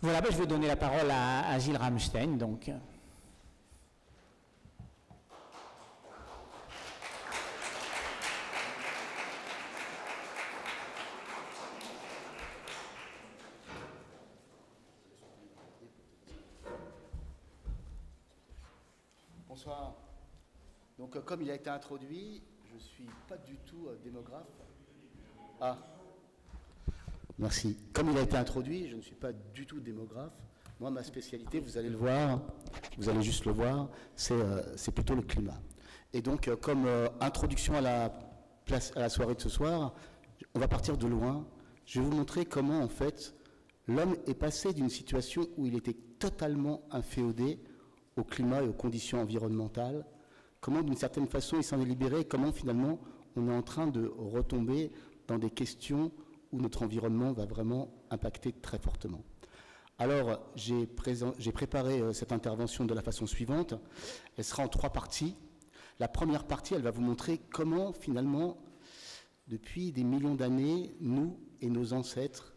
Voilà, ben, je vais donner la parole à Gilles Ramstein. Donc. Bonsoir. Donc, comme il a été introduit, je ne suis pas du tout démographe. Ah, merci. Comme il a été introduit, je ne suis pas du tout démographe. Moi, ma spécialité, vous allez le voir, vous allez juste le voir, c'est plutôt le climat. Et donc, comme introduction à la soirée de ce soir, on va partir de loin. Je vais vous montrer comment, en fait, l'homme est passé d'une situation où il était totalement inféodé au climat et aux conditions environnementales, comment d'une certaine façon il s'en est libéré, et comment finalement on est en train de retomber dans des questions où notre environnement va vraiment impacter très fortement. Alors j'ai préparé cette intervention de la façon suivante, elle sera en 3 parties. La première partie, elle va vous montrer comment finalement, depuis des millions d'années, nous et nos ancêtres,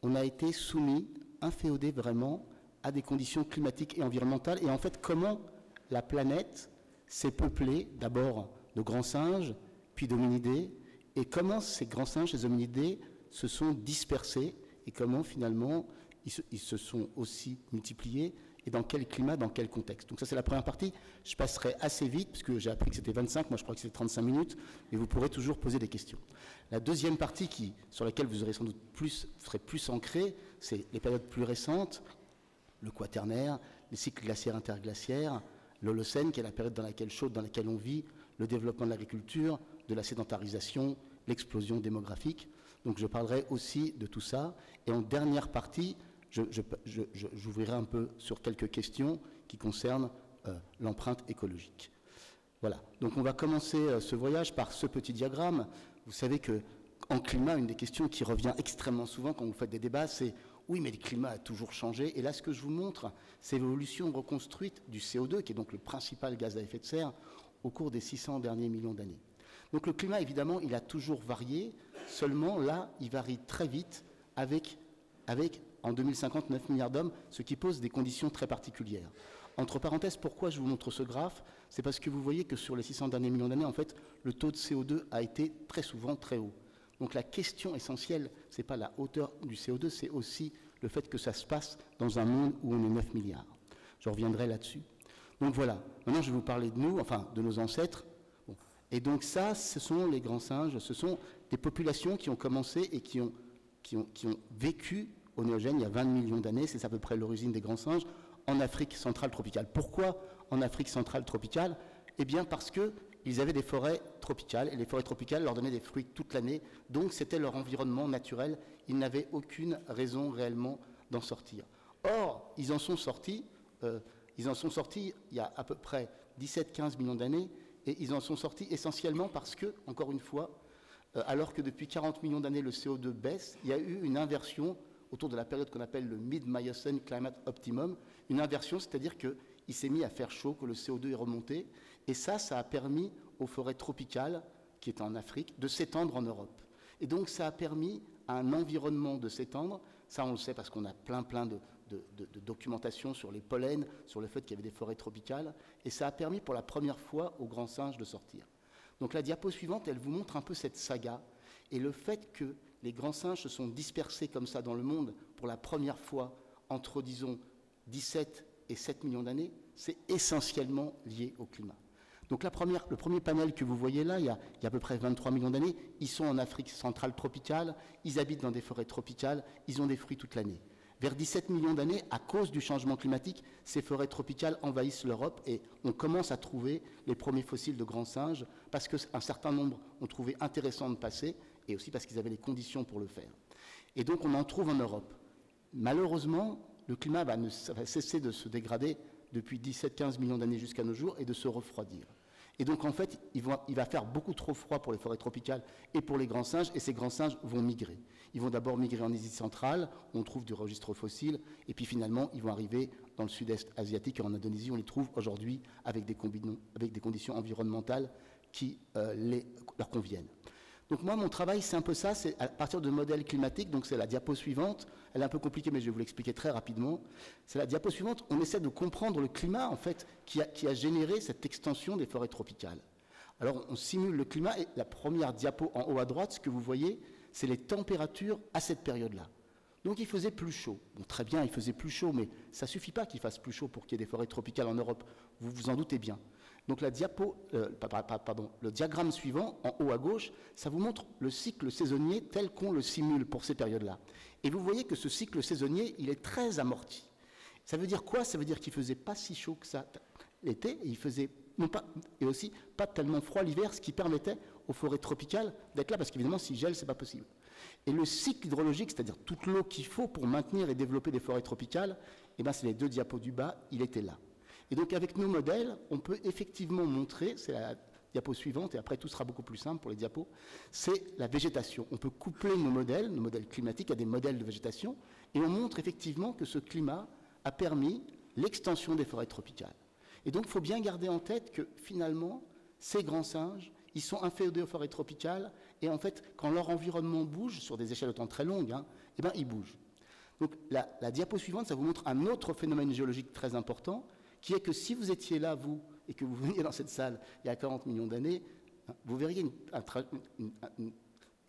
on a été soumis, inféodés vraiment, à des conditions climatiques et environnementales, et en fait comment la planète s'est peuplée d'abord de grands singes, puis d'hominidés, et comment ces grands singes, ces hominidés se sont dispersés, et comment finalement ils se sont aussi multipliés, et dans quel climat, dans quel contexte. Donc ça c'est la première partie, je passerai assez vite, puisque j'ai appris que c'était 25, moi je crois que c'était 35 minutes, mais vous pourrez toujours poser des questions. La deuxième partie sur laquelle vous aurez sans doute serez plus ancré, c'est les périodes plus récentes, le quaternaire, les cycles glaciaires interglaciaires, l'Holocène, qui est la période chaude dans laquelle on vit, le développement de l'agriculture, de la sédentarisation, l'explosion démographique. Donc je parlerai aussi de tout ça. Et en dernière partie, j'ouvrirai un peu sur quelques questions qui concernent l'empreinte écologique. Voilà. Donc on va commencer ce voyage par ce petit diagramme. Vous savez qu'en climat, une des questions qui revient extrêmement souvent quand vous faites des débats, c'est oui, mais le climat a toujours changé. Et là, ce que je vous montre, c'est l'évolution reconstruite du CO2, qui est donc le principal gaz à effet de serre, au cours des 600 derniers millions d'années. Donc le climat, évidemment, il a toujours varié, seulement là, il varie très vite avec en 2050, 9 milliards d'hommes, ce qui pose des conditions très particulières. Entre parenthèses, pourquoi je vous montre ce graphe? C'est parce que vous voyez que sur les 600 derniers millions d'années, en fait, le taux de CO2 a été très souvent très haut. Donc la question essentielle, ce n'est pas la hauteur du CO2, c'est aussi le fait que ça se passe dans un monde où on est 9 milliards. Je reviendrai là-dessus. Donc voilà, maintenant je vais vous parler de nous, enfin de nos ancêtres. Bon. Et donc ça, ce sont les grands singes, ce sont des populations qui ont commencé et qui ont vécu au Néogène il y a 20 millions d'années, c'est à peu près l'origine des grands singes, en Afrique centrale tropicale. Pourquoi en Afrique centrale tropicale? Eh bien parce qu'ils avaient des forêts tropicales, et les forêts tropicales leur donnaient des fruits toute l'année, donc c'était leur environnement naturel, ils n'avaient aucune raison réellement d'en sortir. Or, ils en sont sortis il y a à peu près 17-15 millions d'années, et ils en sont sortis essentiellement parce que, encore une fois, alors que depuis 40 millions d'années le CO2 baisse, il y a eu une inversion autour de la période qu'on appelle le Mid-Miocene Climate Optimum, une inversion, c'est-à-dire qu'il s'est mis à faire chaud, que le CO2 est remonté, et ça a permis aux forêts tropicales, qui étaient en Afrique, de s'étendre en Europe. Et donc ça a permis à un environnement de s'étendre, ça on le sait parce qu'on a plein de documentation sur les pollens, sur le fait qu'il y avait des forêts tropicales, et ça a permis pour la première fois aux grands singes de sortir. Donc la diapo suivante, elle vous montre un peu cette saga, et le fait que les grands singes se sont dispersés comme ça dans le monde pour la première fois entre, disons, 17 et 7 millions d'années, c'est essentiellement lié au climat. Donc le premier panel que vous voyez là, il y a à peu près 23 millions d'années, ils sont en Afrique centrale tropicale, ils habitent dans des forêts tropicales, ils ont des fruits toute l'année. Vers 17 millions d'années, à cause du changement climatique, ces forêts tropicales envahissent l'Europe et on commence à trouver les premiers fossiles de grands singes parce qu'un certain nombre ont trouvé intéressant de passer et aussi parce qu'ils avaient les conditions pour le faire. Et donc on en trouve en Europe. Malheureusement, le climat va cesser de se dégrader depuis 17-15 millions d'années jusqu'à nos jours et de se refroidir. Et donc en fait, il va faire beaucoup trop froid pour les forêts tropicales et pour les grands singes, et ces grands singes vont migrer. Ils vont d'abord migrer en Asie centrale, on trouve du registre fossile, et puis finalement, ils vont arriver dans le sud-est asiatique et en Indonésie, on les trouve aujourd'hui avec des conditions environnementales qui leur conviennent. Donc moi, mon travail, c'est un peu ça, c'est à partir de modèles climatiques, donc c'est la diapo suivante, elle est un peu compliquée, mais je vais vous l'expliquer très rapidement. C'est la diapo suivante, on essaie de comprendre le climat, en fait, qui a généré cette extension des forêts tropicales. Alors, on simule le climat, et la première diapo en haut à droite, ce que vous voyez, c'est les températures à cette période-là. Donc il faisait plus chaud. Bon, très bien, il faisait plus chaud, mais ça ne suffit pas qu'il fasse plus chaud pour qu'il y ait des forêts tropicales en Europe, vous vous en doutez bien. Donc le diagramme suivant, en haut à gauche, ça vous montre le cycle saisonnier tel qu'on le simule pour ces périodes-là. Et vous voyez que ce cycle saisonnier, il est très amorti. Ça veut dire quoi? Ça veut dire qu'il ne faisait pas si chaud que ça l'été, et il faisait et aussi pas tellement froid l'hiver, ce qui permettait aux forêts tropicales d'être là, parce qu'évidemment, s'il gèle, ce n'est pas possible. Et le cycle hydrologique, c'est-à-dire toute l'eau qu'il faut pour maintenir et développer des forêts tropicales, eh ben, c'est les deux diapos du bas, il était là. Et donc avec nos modèles, on peut effectivement montrer, c'est la diapo suivante, et après tout sera beaucoup plus simple pour les diapos, c'est la végétation. On peut coupler nos modèles climatiques à des modèles de végétation, et on montre effectivement que ce climat a permis l'extension des forêts tropicales. Et donc il faut bien garder en tête que finalement, ces grands singes, ils sont inféodés aux forêts tropicales, et en fait, quand leur environnement bouge, sur des échelles de temps très longues, eh ben, ils bougent. Donc la diapo suivante, ça vous montre un autre phénomène géologique très important, qui est que si vous étiez là, vous, et que vous veniez dans cette salle il y a 40 millions d'années, vous verriez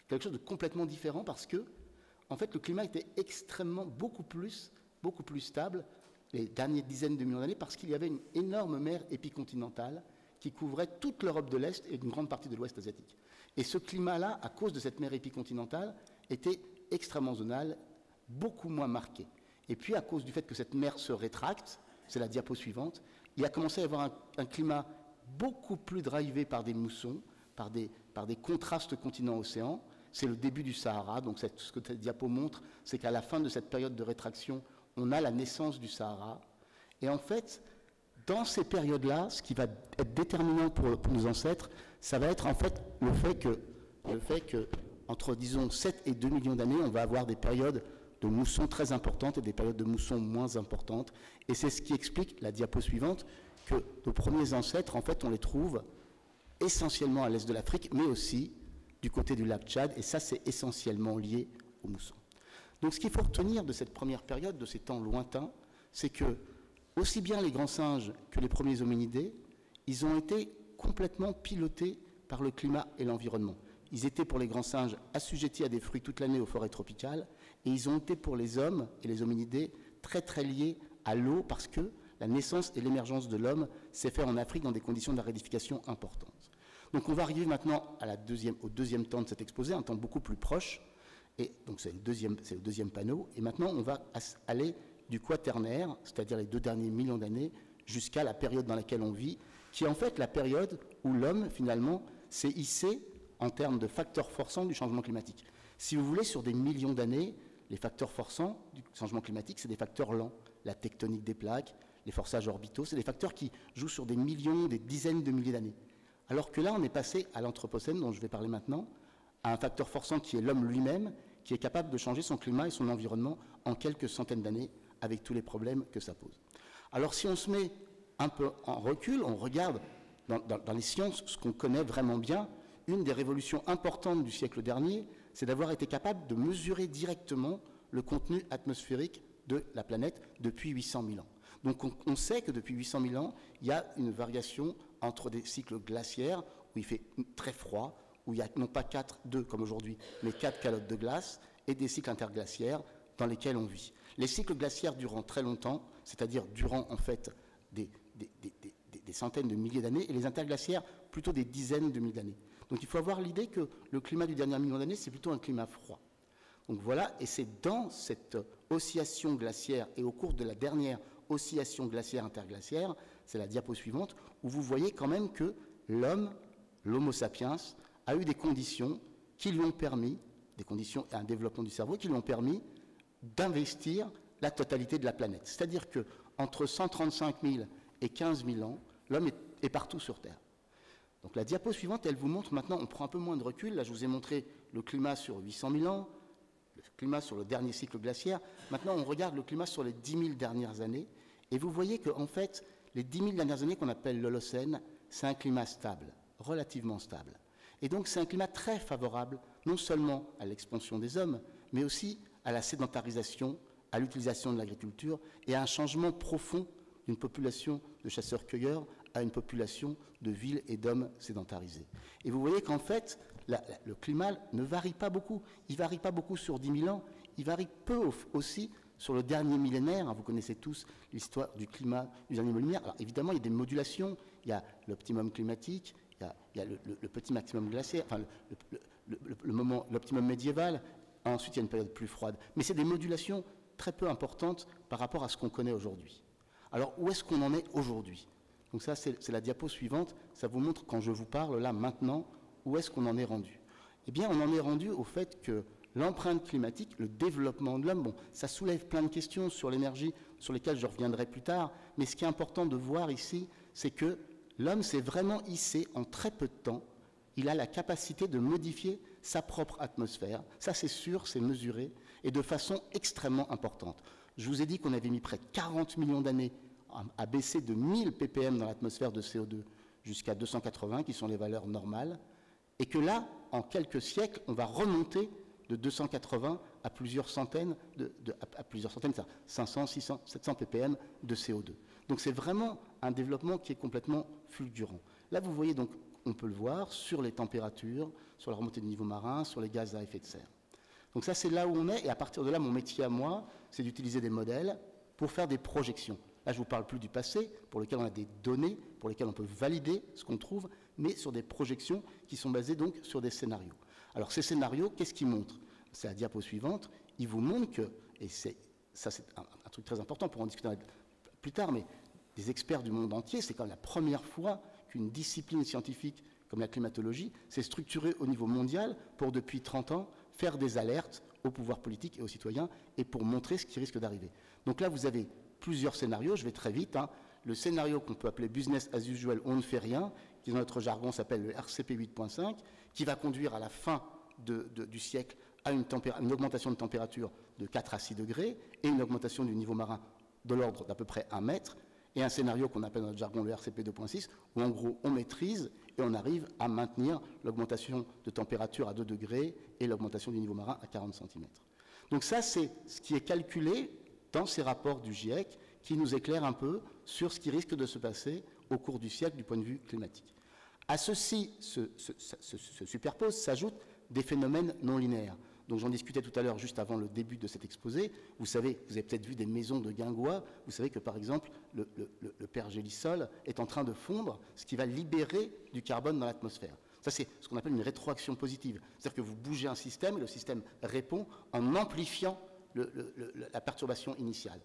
quelque chose de complètement différent parce que, en fait, le climat était extrêmement, beaucoup plus stable les dernières dizaines de millions d'années parce qu'il y avait une énorme mer épicontinentale qui couvrait toute l'Europe de l'Est et une grande partie de l'Ouest asiatique. Et ce climat-là, à cause de cette mer épicontinentale, était extrêmement zonal, beaucoup moins marqué. Et puis, à cause du fait que cette mer se rétracte, c'est la diapo suivante, il a commencé à y avoir un climat beaucoup plus drivé par des moussons, par des contrastes continent-océan. C'est le début du Sahara, donc ce que cette diapo montre, c'est qu'à la fin de cette période de rétraction, on a la naissance du Sahara. Et en fait, dans ces périodes-là, ce qui va être déterminant pour nos ancêtres, ça va être en fait le fait que entre, disons, 7 et 2 millions d'années, on va avoir des périodes de moussons très importantes et des périodes de moussons moins importantes. Et c'est ce qui explique, la diapo suivante, que nos premiers ancêtres, en fait, on les trouve essentiellement à l'est de l'Afrique, mais aussi du côté du lac Tchad, et ça, c'est essentiellement lié aux moussons. Donc ce qu'il faut retenir de cette première période, de ces temps lointains, c'est que, aussi bien les grands singes que les premiers hominidés, ils ont été complètement pilotés par le climat et l'environnement. Ils étaient pour les grands singes assujettis à des fruits toute l'année aux forêts tropicales, et ils ont été pour les hommes et les hominidés très très liés à l'eau parce que la naissance et l'émergence de l'homme s'est fait en Afrique dans des conditions d'aridification importantes. Donc on va arriver maintenant au deuxième temps de cet exposé, un temps beaucoup plus proche, et donc c'est le deuxième panneau, et maintenant on va aller du quaternaire, c'est-à-dire les 2 derniers millions d'années, jusqu'à la période dans laquelle on vit, qui est en fait la période où l'homme finalement s'est hissé en termes de facteurs forçants du changement climatique. Si vous voulez, sur des millions d'années, les facteurs forçants du changement climatique, c'est des facteurs lents. La tectonique des plaques, les forçages orbitaux, c'est des facteurs qui jouent sur des millions, des dizaines de milliers d'années. Alors que là, on est passé à l'Anthropocène, dont je vais parler maintenant, à un facteur forçant qui est l'homme lui-même, qui est capable de changer son climat et son environnement en quelques centaines d'années, avec tous les problèmes que ça pose. Alors si on se met un peu en recul, on regarde dans les sciences ce qu'on connaît vraiment bien, une des révolutions importantes du siècle dernier, c'est d'avoir été capable de mesurer directement le contenu atmosphérique de la planète depuis 800 000 ans. Donc on sait que depuis 800 000 ans, il y a une variation entre des cycles glaciaires, où il fait très froid, où il y a non pas 2 comme aujourd'hui, mais 4 calottes de glace, et des cycles interglaciaires dans lesquels on vit. Les cycles glaciaires durant très longtemps, c'est-à-dire durant en fait des centaines de milliers d'années, et les interglaciaires plutôt des dizaines de milliers d'années. Donc il faut avoir l'idée que le climat du dernier million d'années, c'est plutôt un climat froid. Donc voilà, et c'est dans cette oscillation glaciaire et au cours de la dernière oscillation glaciaire interglaciaire, c'est la diapo suivante, où vous voyez quand même que l'Homo sapiens, a eu des conditions qui lui ont permis, des conditions et un développement du cerveau qui lui ont permis d'investir la totalité de la planète. C'est-à-dire qu'entre 135 000 et 15 000 ans, l'homme est partout sur Terre. Donc la diapo suivante, elle vous montre maintenant, on prend un peu moins de recul, là je vous ai montré le climat sur 800 000 ans, le climat sur le dernier cycle glaciaire, maintenant on regarde le climat sur les 10 000 dernières années, et vous voyez qu'en fait, les 10 000 dernières années qu'on appelle l'Holocène, c'est un climat stable, relativement stable. Et donc c'est un climat très favorable, non seulement à l'expansion des hommes, mais aussi à la sédentarisation, à l'utilisation de l'agriculture et à un changement profond d'une population de chasseurs-cueilleurs à une population de villes et d'hommes sédentarisés. Et vous voyez qu'en fait, le climat ne varie pas beaucoup. Il ne varie pas beaucoup sur 10 000 ans, il varie peu aussi sur le dernier millénaire. Vous connaissez tous l'histoire du climat du dernier millénaire. Alors évidemment, il y a des modulations, il y a l'optimum climatique, il y a le petit maximum glaciaire, enfin l'optimum médiéval, ensuite il y a une période plus froide. Mais c'est des modulations très peu importantes par rapport à ce qu'on connaît aujourd'hui. Alors où est-ce qu'on en est aujourd'hui? Donc ça, c'est la diapo suivante. Ça vous montre, quand je vous parle, là, maintenant, où est-ce qu'on en est rendu? Eh bien, on en est rendu au fait que l'empreinte climatique, le développement de l'homme, bon, ça soulève plein de questions sur l'énergie, sur lesquelles je reviendrai plus tard, mais ce qui est important de voir ici, c'est que l'homme s'est vraiment hissé en très peu de temps. Il a la capacité de modifier sa propre atmosphère. Ça, c'est sûr, c'est mesuré, et de façon extrêmement importante. Je vous ai dit qu'on avait mis près de 40 millions d'années à baisser de 1000 ppm dans l'atmosphère de CO2 jusqu'à 280, qui sont les valeurs normales, et que là, en quelques siècles, on va remonter de 280 à plusieurs centaines, à plusieurs centaines, 500, 600, 700 ppm de CO2. Donc c'est vraiment un développement qui est complètement fulgurant. Là, vous voyez donc, on peut le voir, sur les températures, sur la remontée du niveau marin, sur les gaz à effet de serre. Donc ça, c'est là où on est, et à partir de là, mon métier à moi, c'est d'utiliser des modèles pour faire des projections. Là, je ne vous parle plus du passé, pour lequel on a des données, pour lesquelles on peut valider ce qu'on trouve, mais sur des projections qui sont basées donc sur des scénarios. Alors ces scénarios, qu'est-ce qu'ils montrent? C'est la diapo suivante. Ils vous montrent que, et ça c'est un truc très important pour en discuter plus tard, mais des experts du monde entier, c'est quand même la première fois qu'une discipline scientifique comme la climatologie s'est structurée au niveau mondial pour, depuis 30 ans, faire des alertes aux pouvoirs politiques et aux citoyens et pour montrer ce qui risque d'arriver. Donc là, vous avez plusieurs scénarios, je vais très vite. Le scénario qu'on peut appeler business as usual, on ne fait rien, qui dans notre jargon s'appelle le RCP 8.5, qui va conduire à la fin du siècle à une augmentation de température de 4 à 6 degrés et une augmentation du niveau marin de l'ordre d'à peu près 1 mètre, et un scénario qu'on appelle dans notre jargon le RCP 2.6, où en gros on maîtrise et on arrive à maintenir l'augmentation de température à 2 degrés et l'augmentation du niveau marin à 40 cm. Donc ça, c'est ce qui est calculé dans ces rapports du GIEC qui nous éclairent un peu sur ce qui risque de se passer au cours du siècle du point de vue climatique. À ceci se superposent, s'ajoutent des phénomènes non linéaires. Donc j'en discutais tout à l'heure, juste avant le début de cet exposé. Vous savez, vous avez peut-être vu des maisons de guingois. Vous savez que, par exemple, le pergélisol est en train de fondre, ce qui va libérer du carbone dans l'atmosphère. Ça, c'est ce qu'on appelle une rétroaction positive. C'est-à-dire que vous bougez un système et le système répond en amplifiant la perturbation initiale.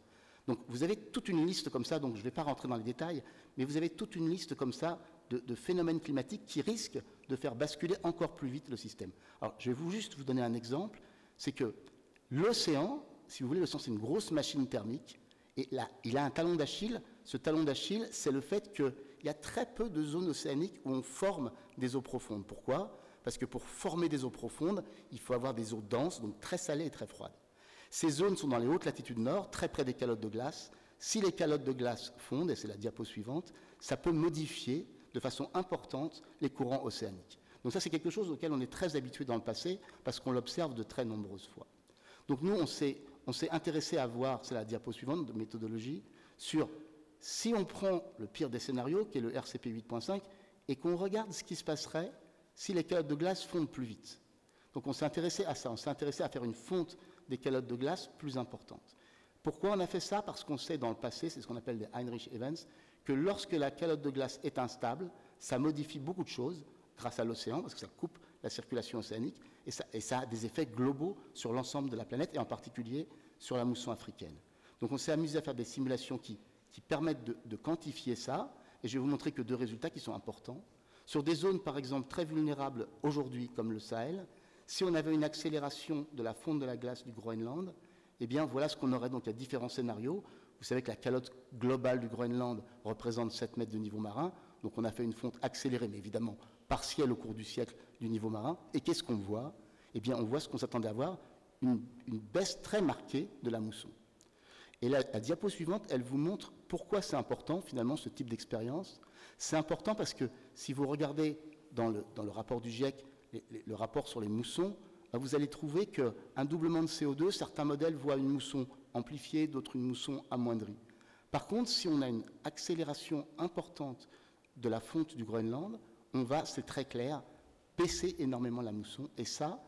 Donc vous avez toute une liste comme ça, donc je ne vais pas rentrer dans les détails, mais vous avez toute une liste comme ça de phénomènes climatiques qui risquent de faire basculer encore plus vite le système. Alors je vais juste vous donner un exemple, c'est que l'océan, si vous voulez, l'océan c'est une grosse machine thermique, et là, il a un talon d'Achille. Ce talon d'Achille, c'est le fait qu'il y a très peu de zones océaniques où on forme des eaux profondes. Pourquoi? Parce que pour former des eaux profondes, il faut avoir des eaux denses, donc très salées et très froides. Ces zones sont dans les hautes latitudes nord, très près des calottes de glace. Si les calottes de glace fondent, et c'est la diapo suivante, ça peut modifier de façon importante les courants océaniques. Donc ça, c'est quelque chose auquel on est très habitué dans le passé, parce qu'on l'observe de très nombreuses fois. Donc nous, on s'est intéressé à voir, c'est la diapo suivante de méthodologie, sur si on prend le pire des scénarios, qui est le RCP 8.5, et qu'on regarde ce qui se passerait si les calottes de glace fondent plus vite. Donc on s'est intéressé à ça, on s'est intéressé à faire une fonte des calottes de glace plus importantes. Pourquoi on a fait ça? Parce qu'on sait dans le passé, c'est ce qu'on appelle les Heinrich Events, que lorsque la calotte de glace est instable, ça modifie beaucoup de choses grâce à l'océan, parce que ça coupe la circulation océanique, et ça a des effets globaux sur l'ensemble de la planète, et en particulier sur la mousson africaine. Donc on s'est amusé à faire des simulations qui permettent de quantifier ça, et je vais vous montrer que 2 résultats qui sont importants. Sur des zones, par exemple, très vulnérables aujourd'hui, comme le Sahel, si on avait une accélération de la fonte de la glace du Groenland, eh bien voilà ce qu'on aurait. Donc il y a différents scénarios. Vous savez que la calotte globale du Groenland représente 7 mètres de niveau marin, donc on a fait une fonte accélérée, mais évidemment partielle au cours du siècle du niveau marin. Et qu'est-ce qu'on voit? Eh bien on voit ce qu'on s'attendait à voir, une baisse très marquée de la mousson. Et la diapo suivante, elle vous montre pourquoi c'est important finalement ce type d'expérience. C'est important parce que si vous regardez dans le rapport du GIEC, le rapport sur les moussons, vous allez trouver qu'un doublement de CO2, certains modèles voient une mousson amplifiée, d'autres une mousson amoindrie. Par contre, si on a une accélération importante de la fonte du Groenland, on va, c'est très clair, baisser énormément la mousson. Et ça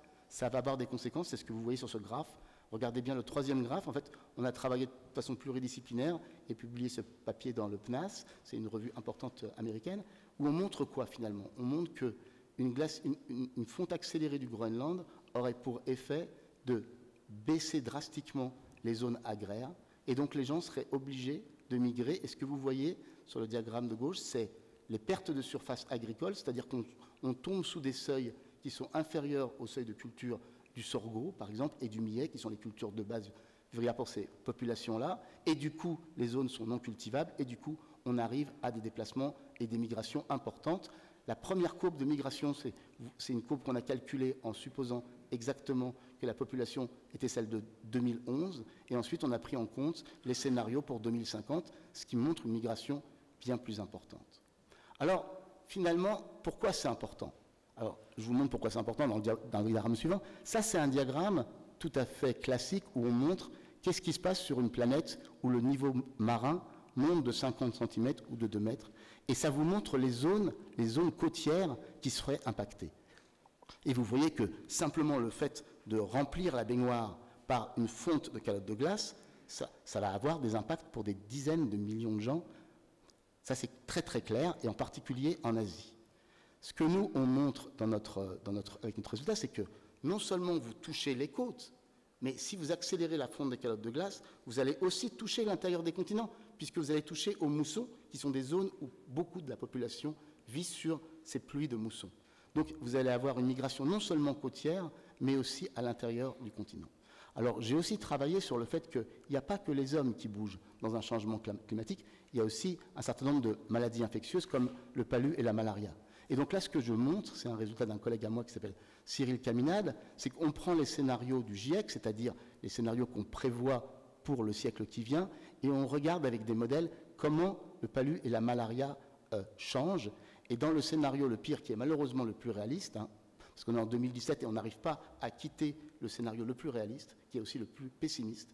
va avoir des conséquences, c'est ce que vous voyez sur ce graphe. Regardez bien le troisième graphe. En fait, on a travaillé de façon pluridisciplinaire et publié ce papier dans le PNAS, c'est une revue importante américaine, où on montre quoi finalement? On montre qu'une fonte accélérée du Groenland aurait pour effet de baisser drastiquement les zones agraires, et donc les gens seraient obligés de migrer. Et ce que vous voyez sur le diagramme de gauche, c'est les pertes de surface agricole, c'est-à-dire qu'on tombe sous des seuils qui sont inférieurs au seuil de culture du sorgho, par exemple, et du millet, qui sont les cultures de base vivrières pour ces populations-là, et du coup, les zones sont non cultivables, et du coup, on arrive à des déplacements et des migrations importantes. La première courbe de migration, c'est une courbe qu'on a calculée en supposant exactement que la population était celle de 2011, et ensuite on a pris en compte les scénarios pour 2050, ce qui montre une migration bien plus importante. Alors, finalement, pourquoi c'est important? Alors, je vous montre pourquoi c'est important dans le diagramme suivant. Ça, c'est un diagramme tout à fait classique où on montre qu'est-ce qui se passe sur une planète où le niveau marin monte de 50 cm ou de 2 mètres, et ça vous montre les zones côtières qui seraient impactées. Et vous voyez que simplement le fait de remplir la baignoire par une fonte de calotte de glace, ça va avoir des impacts pour des dizaines de millions de gens. Ça, c'est très très clair, et en particulier en Asie. Ce que nous, on montre avec notre résultat, c'est que non seulement vous touchez les côtes, mais si vous accélérez la fonte des calottes de glace, vous allez aussi toucher l'intérieur des continents, puisque vous allez toucher aux moussons, qui sont des zones où beaucoup de la population vit sur ces pluies de moussons. Donc vous allez avoir une migration non seulement côtière, mais aussi à l'intérieur du continent. Alors j'ai aussi travaillé sur le fait qu'il n'y a pas que les hommes qui bougent dans un changement climatique, il y a aussi un certain nombre de maladies infectieuses comme le palu et la malaria. Et donc là, ce que je montre, c'est un résultat d'un collègue à moi qui s'appelle Cyril Caminade, c'est qu'on prend les scénarios du GIEC, c'est-à-dire les scénarios qu'on prévoit pour le siècle qui vient, et on regarde avec des modèles comment le palu et la malaria changent. Et dans le scénario le pire, qui est malheureusement le plus réaliste, parce qu'on est en 2017 et on n'arrive pas à quitter le scénario le plus réaliste, qui est aussi le plus pessimiste,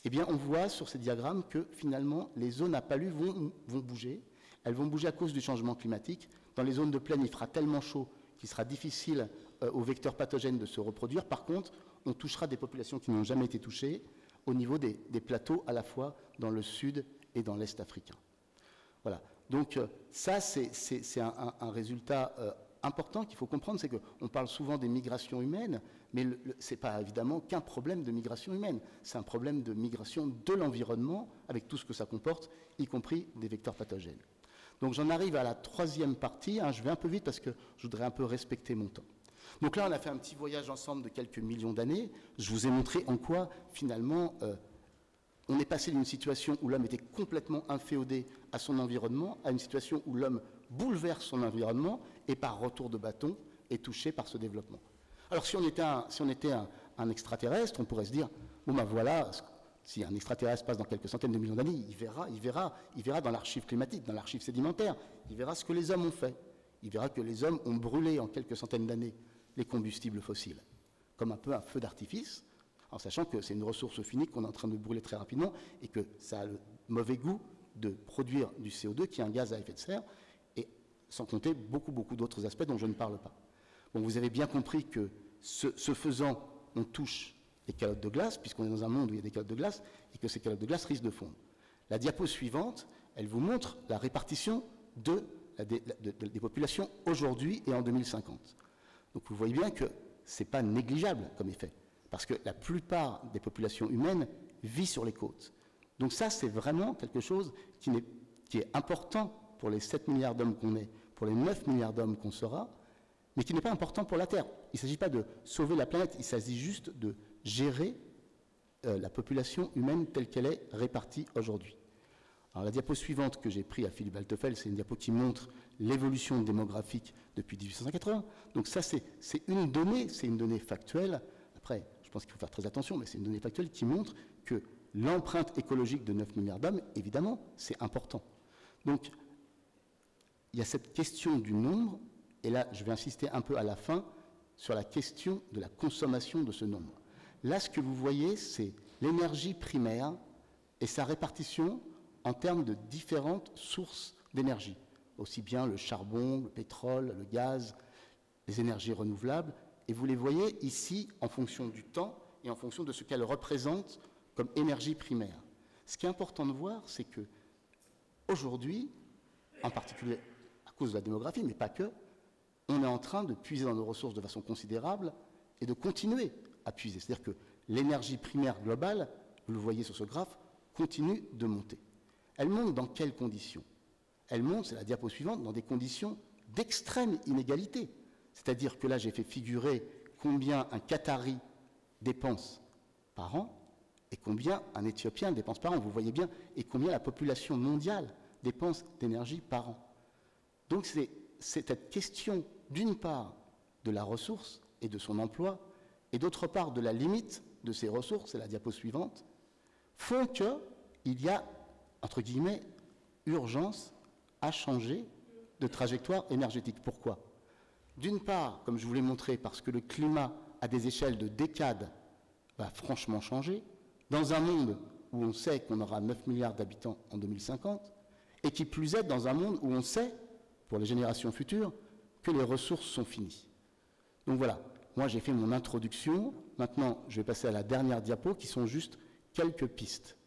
eh bien on voit sur ces diagrammes que finalement les zones à palu vont bouger. Elles vont bouger à cause du changement climatique. Dans les zones de plaine, il fera tellement chaud qu'il sera difficile aux vecteurs pathogènes de se reproduire. Par contre, on touchera des populations qui n'ont jamais été touchées au niveau des plateaux, à la fois dans le sud et dans l'est africain. Voilà. Donc ça, c'est un résultat important qu'il faut comprendre, c'est qu'on parle souvent des migrations humaines, mais ce n'est pas évidemment qu'un problème de migration humaine, c'est un problème de migration de l'environnement, avec tout ce que ça comporte, y compris des vecteurs pathogènes. Donc j'en arrive à la troisième partie, je vais un peu vite parce que je voudrais un peu respecter mon temps. Donc là, on a fait un petit voyage ensemble de quelques millions d'années, je vous ai montré en quoi, finalement, on est passé d'une situation où l'homme était complètement inféodé à son environnement, à une situation où l'homme bouleverse son environnement et par retour de bâton est touché par ce développement. Alors si on était un extraterrestre, on pourrait se dire, bon ben voilà, si un extraterrestre passe dans quelques centaines de millions d'années, il verra dans l'archive climatique, dans l'archive sédimentaire, il verra ce que les hommes ont fait. Il verra que les hommes ont brûlé en quelques centaines d'années les combustibles fossiles, comme un peu un feu d'artifice, en sachant que c'est une ressource finie qu'on est en train de brûler très rapidement et que ça a le mauvais goût de produire du CO2, qui est un gaz à effet de serre, et sans compter beaucoup d'autres aspects dont je ne parle pas. Bon, vous avez bien compris que ce faisant, on touche les calottes de glace, puisqu'on est dans un monde où il y a des calottes de glace, et que ces calottes de glace risquent de fondre. La diapo suivante, elle vous montre la répartition des populations aujourd'hui et en 2050. Donc vous voyez bien que ce n'est pas négligeable comme effet, parce que la plupart des populations humaines vivent sur les côtes. Donc ça, c'est vraiment quelque chose qui est important pour les 7 milliards d'hommes qu'on est, pour les 9 milliards d'hommes qu'on sera, mais qui n'est pas important pour la Terre. Il ne s'agit pas de sauver la planète, il s'agit juste de gérer la population humaine telle qu'elle est répartie aujourd'hui. Alors la diapo suivante que j'ai prise à Philippe Altefeld, c'est une diapo qui montre l'évolution démographique depuis 1880. Donc ça, c'est une donnée factuelle. Après, je pense qu'il faut faire très attention, mais c'est une donnée factuelle qui montre que l'empreinte écologique de 9 milliards d'hommes, évidemment, c'est important. Donc, il y a cette question du nombre, Et là, je vais insister un peu à la fin sur la question de la consommation de ce nombre. Là, ce que vous voyez, c'est l'énergie primaire et sa répartition en termes de différentes sources d'énergie, aussi bien le charbon, le pétrole, le gaz, les énergies renouvelables, et vous les voyez ici en fonction du temps et en fonction de ce qu'elles représentent comme énergie primaire. Ce qui est important de voir, c'est que aujourd'hui, en particulier à cause de la démographie, mais pas que, on est en train de puiser dans nos ressources de façon considérable et de continuer à puiser. C'est-à-dire que l'énergie primaire globale, vous le voyez sur ce graphe, continue de monter. Elle monte dans quelles conditions? Elle monte, c'est la diapo suivante, dans des conditions d'extrême inégalité. C'est-à-dire que là, j'ai fait figurer combien un Qatari dépense par an et combien un Éthiopien dépense par an. Vous voyez bien, et combien la population mondiale dépense d'énergie par an. Donc c'est cette question, d'une part, de la ressource et de son emploi, et d'autre part, de la limite de ces ressources, c'est la diapo suivante, font qu'il y a, entre guillemets, urgence à changer de trajectoire énergétique. Pourquoi? D'une part, comme je vous l'ai montré, parce que le climat, à des échelles de décades, va franchement changer, dans un monde où on sait qu'on aura 9 milliards d'habitants en 2050, et qui plus est dans un monde où on sait, pour les générations futures, que les ressources sont finies. Donc voilà, moi j'ai fait mon introduction, maintenant je vais passer à la dernière diapo, qui sont juste quelques pistes.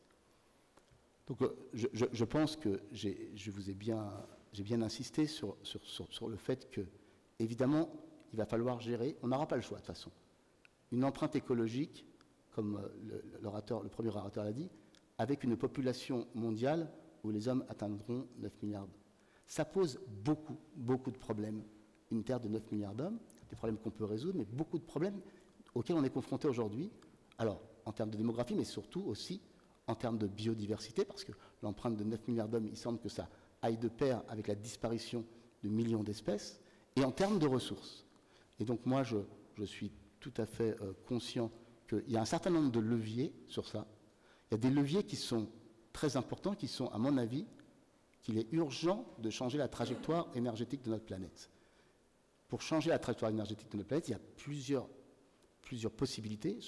Donc je pense que j'ai bien insisté sur le fait que, évidemment, il va falloir gérer, on n'aura pas le choix de toute façon, une empreinte écologique, comme le premier orateur l'a dit, avec une population mondiale où les hommes atteindront 9 milliards. Ça pose beaucoup de problèmes. Une Terre de 9 milliards d'hommes, des problèmes qu'on peut résoudre, mais beaucoup de problèmes auxquels on est confronté aujourd'hui, alors en termes de démographie, mais surtout aussi en termes de biodiversité, parce que l'empreinte de 9 milliards d'hommes, il semble que ça aille de pair avec la disparition de millions d'espèces, et en termes de ressources. Et donc moi, je suis tout à fait conscient qu'il y a un certain nombre de leviers sur ça. Il y a des leviers qui sont très importants, qui sont, à mon avis, qu'il est urgent de changer la trajectoire énergétique de notre planète. Pour changer la trajectoire énergétique de notre planète, il y a plusieurs possibilités.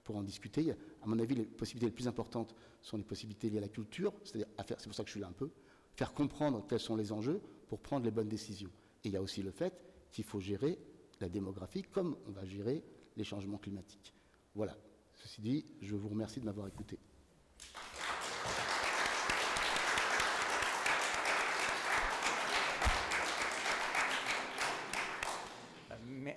Pour en discuter, à mon avis, les possibilités les plus importantes sont les possibilités liées à la culture, c'est-à-dire, c'est pour ça que je suis là un peu, faire comprendre quels sont les enjeux pour prendre les bonnes décisions. Et il y a aussi le fait qu'il faut gérer la démographie comme on va gérer les changements climatiques. Voilà. Ceci dit, je vous remercie de m'avoir écouté.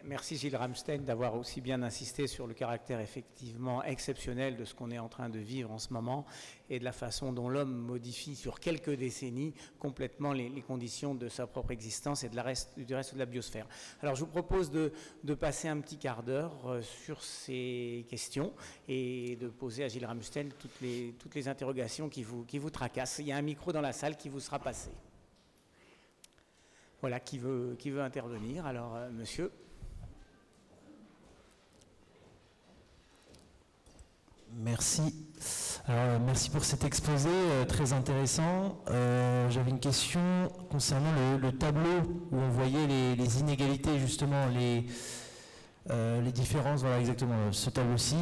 Merci Gilles Ramstein d'avoir aussi bien insisté sur le caractère effectivement exceptionnel de ce qu'on est en train de vivre en ce moment et de la façon dont l'homme modifie sur quelques décennies complètement les conditions de sa propre existence et du reste de la biosphère. Alors je vous propose de passer un petit quart d'heure sur ces questions et de poser à Gilles Ramstein toutes les interrogations qui vous tracassent. Il y a un micro dans la salle qui vous sera passé. Voilà, qui veut intervenir? Alors, monsieur. Merci. Alors, merci pour cet exposé très intéressant. J'avais une question concernant le tableau où on voyait les inégalités, justement, les différences, voilà exactement, ce tableau-ci,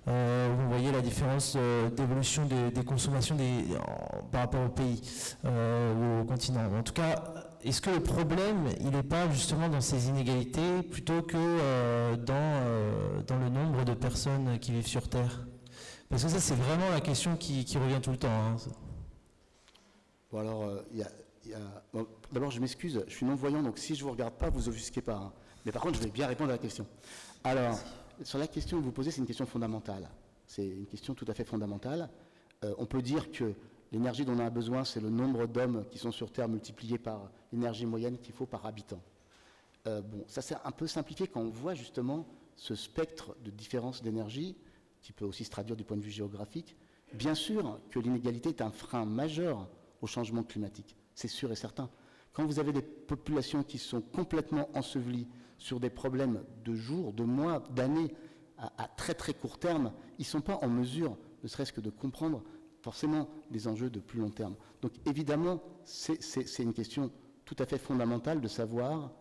où on voyait la différence d'évolution des consommations par rapport au pays ou au continent. En tout cas, est-ce que le problème, il n'est pas justement dans ces inégalités plutôt que dans le nombre de personnes qui vivent sur Terre? Parce que ça, c'est vraiment la question qui revient tout le temps. Hein. Bon, alors, bon, d'abord, je m'excuse, je suis non-voyant, donc si je ne vous regarde pas, vous offusquez pas. Hein. Mais par contre, je vais bien répondre à la question. Alors, sur la question que vous posez, c'est une question fondamentale. C'est une question tout à fait fondamentale. On peut dire que l'énergie dont on a besoin, c'est le nombre d'hommes qui sont sur Terre multiplié par l'énergie moyenne qu'il faut par habitant. Bon, ça c'est un peu simplifié quand on voit justement ce spectre de différence d'énergie, qui peut aussi se traduire du point de vue géographique. Bien sûr que l'inégalité est un frein majeur au changement climatique, c'est sûr et certain. Quand vous avez des populations qui sont complètement ensevelies sur des problèmes de jours, de mois, d'années, à très très court terme, ils ne sont pas en mesure, ne serait-ce que de comprendre forcément des enjeux de plus long terme. Donc évidemment, c'est une question tout à fait fondamentale de savoir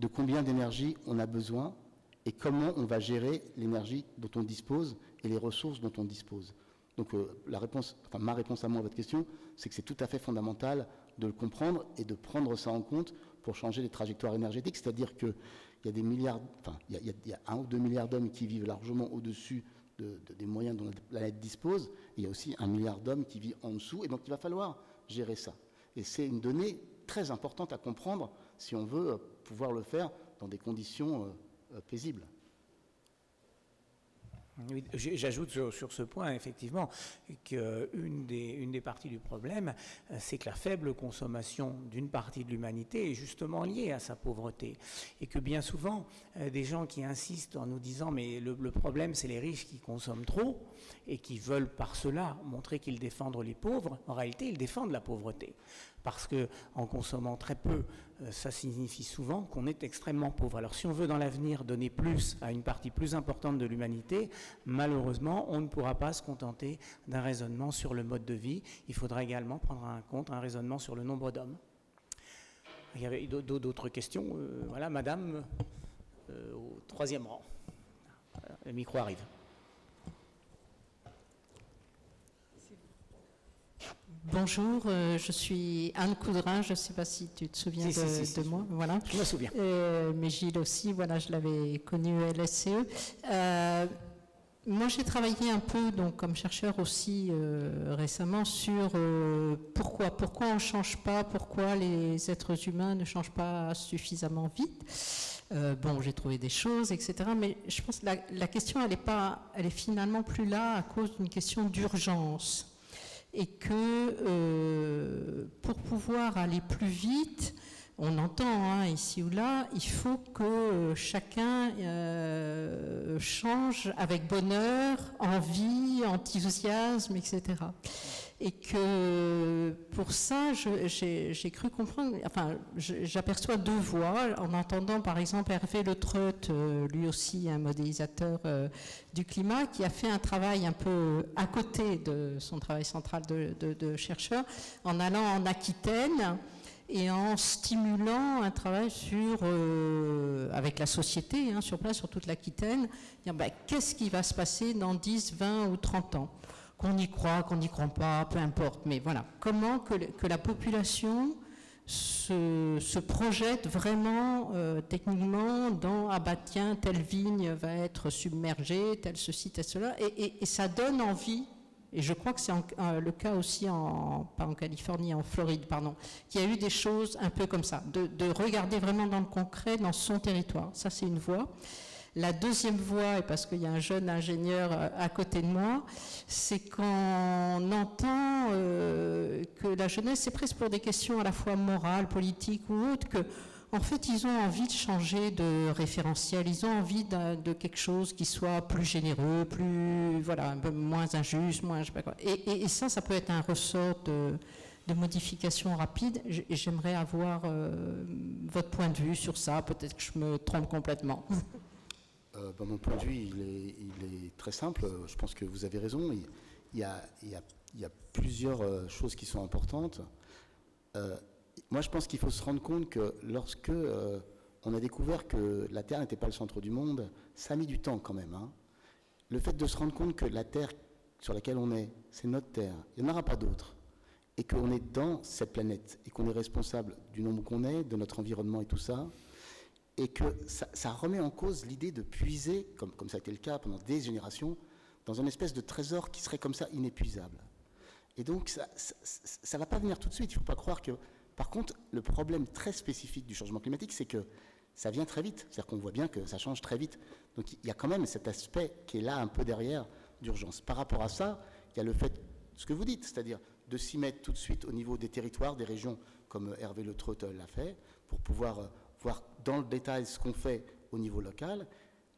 de combien d'énergie on a besoin et comment on va gérer l'énergie dont on dispose et les ressources dont on dispose. Donc ma réponse à moi à votre question, c'est que c'est tout à fait fondamental de le comprendre et de prendre ça en compte pour changer les trajectoires énergétiques, c'est-à-dire qu'il y a des milliards, il y a 1 ou 2 milliards d'hommes qui vivent largement au-dessus des moyens dont la planète dispose, et il y a aussi 1 milliard d'hommes qui vivent en dessous, et donc il va falloir gérer ça. Et c'est une donnée très importante à comprendre si on veut pouvoir le faire dans des conditions paisibles. Oui, j'ajoute sur ce point, effectivement, qu'une des parties du problème, c'est que la faible consommation d'une partie de l'humanité est justement liée à sa pauvreté. Et que bien souvent, des gens qui insistent en nous disant « mais le problème, c'est les riches qui consomment trop » et qui veulent par cela montrer qu'ils défendent les pauvres, en réalité, ils défendent la pauvreté. Parce qu'en consommant très peu, ça signifie souvent qu'on est extrêmement pauvre. Alors si on veut dans l'avenir donner plus à une partie plus importante de l'humanité, malheureusement, on ne pourra pas se contenter d'un raisonnement sur le mode de vie. Il faudra également prendre en compte un raisonnement sur le nombre d'hommes. Il y avait d'autres questions. Voilà, madame, au 3e rang. Le micro arrive. Bonjour, je suis Anne Coudrin, je ne sais pas si tu te souviens de moi. Voilà. Je me souviens. Mais Gilles aussi, voilà, je l'avais connu à LSCE. Moi, j'ai travaillé un peu, donc, comme chercheur aussi récemment, sur pourquoi on ne change pas, pourquoi les êtres humains ne changent pas suffisamment vite. J'ai trouvé des choses, etc. Mais je pense que la question, elle est finalement plus là à cause d'une question d'urgence. Et que pour pouvoir aller plus vite, on entend ici ou là, il faut que chacun change avec bonheur, envie, enthousiasme, etc. Et que pour ça, j'ai cru comprendre, j'aperçois 2 voies, en entendant par exemple Hervé Le Treut, lui aussi un modélisateur du climat, qui a fait un travail un peu à côté de son travail central de chercheur, en allant en Aquitaine et en stimulant un travail avec la société, sur place, sur toute l'Aquitaine, qu'est-ce qui va se passer dans 10, 20 ou 30 ans ? Qu'on y croit, qu'on n'y croit pas, peu importe. Mais voilà, comment que la population se projette vraiment techniquement dans tiens, telle vigne va être submergée, tel ceci, tel cela, et ça donne envie. Et je crois que c'est le cas aussi, pas en Californie, en Floride, pardon, qu'il y a eu des choses un peu comme ça, de regarder vraiment dans le concret, dans son territoire. Ça, c'est une voie. La deuxième voie, et parce qu'il y a un jeune ingénieur à côté de moi, c'est qu'on entend que la jeunesse, c'est presque pour des questions à la fois morales, politiques ou autres, que en fait, ils ont envie de changer de référentiel, ils ont envie de quelque chose qui soit plus généreux, un peu moins injuste, moins je sais pas quoi. Et ça peut être un ressort de modification rapide. J'aimerais avoir votre point de vue sur ça, peut-être que je me trompe complètement. Mon point de vue, il est très simple. Je pense que vous avez raison. Il y a plusieurs choses qui sont importantes. Moi, je pense qu'il faut se rendre compte que lorsque on a découvert que la Terre n'était pas le centre du monde, ça a mis du temps quand même. Le fait de se rendre compte que la Terre sur laquelle on est, c'est notre Terre, il n'y en aura pas d'autre, et qu'on est dans cette planète, et qu'on est responsable du nombre qu'on est, de notre environnement et tout ça, et que ça remet en cause l'idée de puiser, comme ça a été le cas pendant des générations, dans une espèce de trésor qui serait comme ça inépuisable. Et donc ça ne va pas venir tout de suite. Il ne faut pas croire que... Par contre, le problème très spécifique du changement climatique, c'est que ça vient très vite. C'est-à-dire qu'on voit bien que ça change très vite. Donc il y a quand même cet aspect qui est là un peu derrière d'urgence. Par rapport à ça, il y a le fait, ce que vous dites, c'est-à-dire de s'y mettre tout de suite au niveau des territoires, des régions, comme Hervé Le Treut l'a fait, pour pouvoir voir dans le détail ce qu'on fait au niveau local.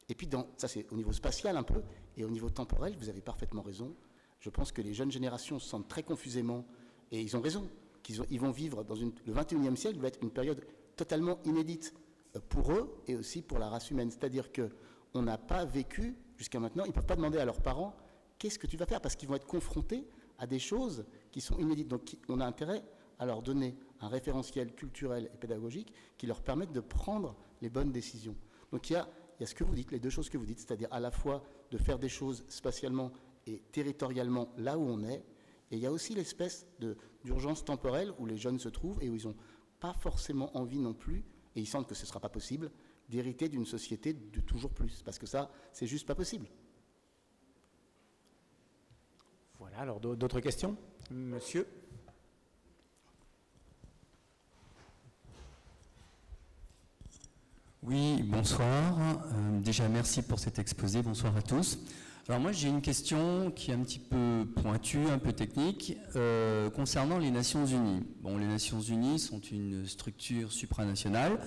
Et puis, ça c'est au niveau spatial un peu, et au niveau temporel, vous avez parfaitement raison. Je pense que les jeunes générations se sentent très confusément, et ils ont raison, ils vont vivre dans le 21e siècle, va être une période totalement inédite pour eux et aussi pour la race humaine. C'est-à-dire qu'on n'a pas vécu, jusqu'à maintenant, ils ne peuvent pas demander à leurs parents « qu'est-ce que tu vas faire ?» parce qu'ils vont être confrontés à des choses qui sont inédites. Donc on a intérêt à leur donner un référentiel culturel et pédagogique qui leur permette de prendre les bonnes décisions. Donc il y a ce que vous dites, les deux choses que vous dites, c'est-à-dire à la fois de faire des choses spatialement et territorialement là où on est, et il y a aussi l'espèce d'urgence temporelle où les jeunes se trouvent et où ils n'ont pas forcément envie non plus, et ils sentent que ce ne sera pas possible, d'hériter d'une société de toujours plus, parce que ça, c'est juste pas possible. Voilà, alors d'autres questions? Monsieur? Oui, bonsoir. Déjà, merci pour cet exposé. Bonsoir à tous. Alors moi, j'ai une question qui est un petit peu pointue, un peu technique, concernant les Nations Unies. Bon, les Nations Unies sont une structure supranationale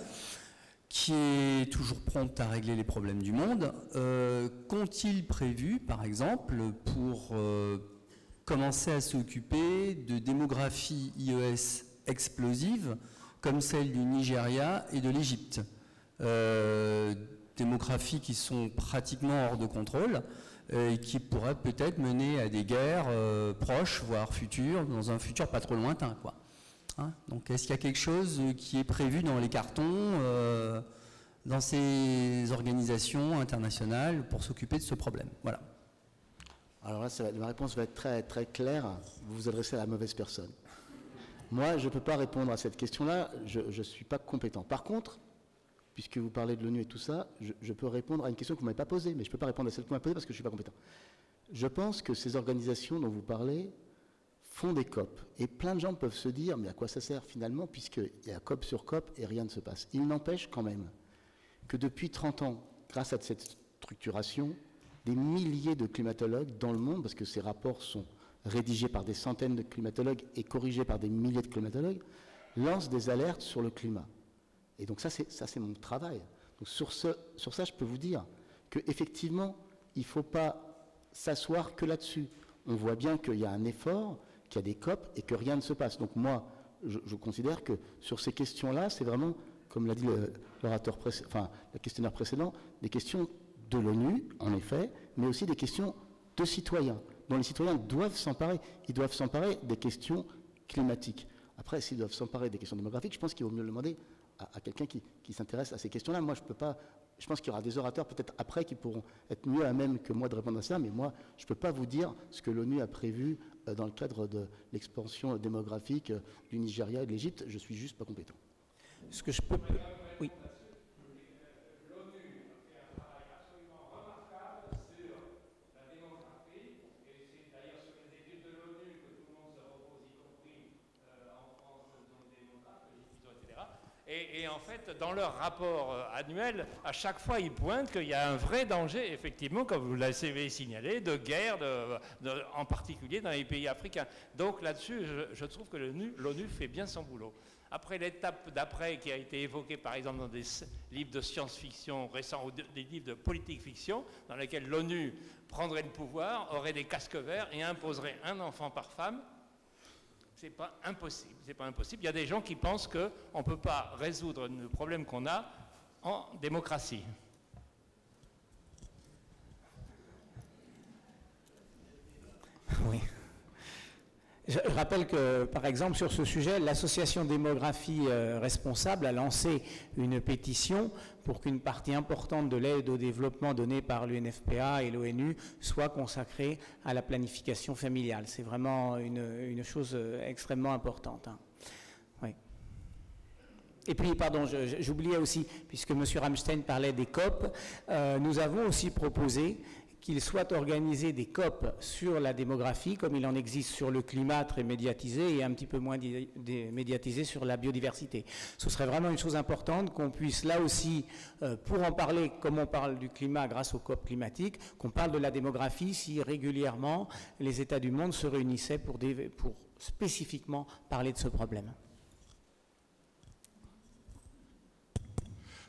qui est toujours prompte à régler les problèmes du monde. Qu'ont-ils prévu, par exemple, pour commencer à s'occuper de démographie IES explosive, comme celle du Nigeria et de l'Égypte? Démographies qui sont pratiquement hors de contrôle et qui pourraient peut-être mener à des guerres proches, voire futures, dans un futur pas trop lointain, quoi. Hein? Donc est-ce qu'il y a quelque chose qui est prévu dans les cartons, dans ces organisations internationales pour s'occuper de ce problème? Voilà. Alors là, ma réponse va être très, très claire. Vous vous adressez à la mauvaise personne. Moi, je ne peux pas répondre à cette question-là. Je ne suis pas compétent. Par contre, puisque vous parlez de l'ONU et tout ça, je peux répondre à une question que vous ne m'avez pas posée, mais je ne peux pas répondre à celle que vous m'avez posée parce que je ne suis pas compétent. Je pense que ces organisations dont vous parlez font des COP. Et plein de gens peuvent se dire, mais à quoi ça sert finalement, puisqu'il y a COP sur COP et rien ne se passe. Il n'empêche quand même que depuis 30 ans, grâce à cette structuration, des milliers de climatologues dans le monde, parce que ces rapports sont rédigés par des centaines de climatologues et corrigés par des milliers de climatologues, lancent des alertes sur le climat. Et donc ça, c'est mon travail. Donc sur ça, je peux vous dire qu'effectivement, il ne faut pas s'asseoir que là-dessus. On voit bien qu'il y a un effort, qu'il y a des COP et que rien ne se passe. Donc moi, je considère que sur ces questions-là, c'est vraiment, comme l'a dit le questionnaire précédent, des questions de l'ONU, en effet, mais aussi des questions de citoyens, dont les citoyens doivent s'emparer. Ils doivent s'emparer des questions climatiques. Après, s'ils doivent s'emparer des questions démographiques, je pense qu'il vaut mieux le demander à quelqu'un qui s'intéresse à ces questions-là. Moi, je peux pas. Je pense qu'il y aura des orateurs peut-être après qui pourront être mieux à même que moi de répondre à ça, mais moi, je ne peux pas vous dire ce que l'ONU a prévu dans le cadre de l'expansion démographique du Nigeria et de l'Égypte. Je suis juste pas compétent. Ce que je peux... Oui. Et en fait, dans leur rapport annuel, à chaque fois, ils pointent qu'il y a un vrai danger, effectivement, comme vous l'avez signalé, de guerre, en particulier dans les pays africains. Donc là-dessus, je trouve que l'ONU fait bien son boulot. Après l'étape d'après qui a été évoquée, par exemple, dans des livres de science-fiction récents ou des livres de politique-fiction, dans lesquels l'ONU prendrait le pouvoir, aurait des casques verts et imposerait un enfant par femme, c'est pas impossible. C'est pas impossible. Il y a des gens qui pensent qu'on ne peut pas résoudre le problème qu'on a en démocratie. Oui. Je rappelle que, par exemple, sur ce sujet, l'association Démographie Responsable a lancé une pétition pour qu'une partie importante de l'aide au développement donnée par l'UNFPA et l'ONU soit consacrée à la planification familiale. C'est vraiment une chose extrêmement importante. Hein. Oui. Et puis, pardon, j'oubliais aussi, puisque M. Ramstein parlait des COP, nous avons aussi proposé qu'il soit organisé des COP sur la démographie, comme il en existe sur le climat très médiatisé et un petit peu moins médiatisé sur la biodiversité. Ce serait vraiment une chose importante qu'on puisse là aussi, pour en parler, comme on parle du climat grâce aux COP climatiques, qu'on parle de la démographie si régulièrement les États du monde se réunissaient pour spécifiquement parler de ce problème.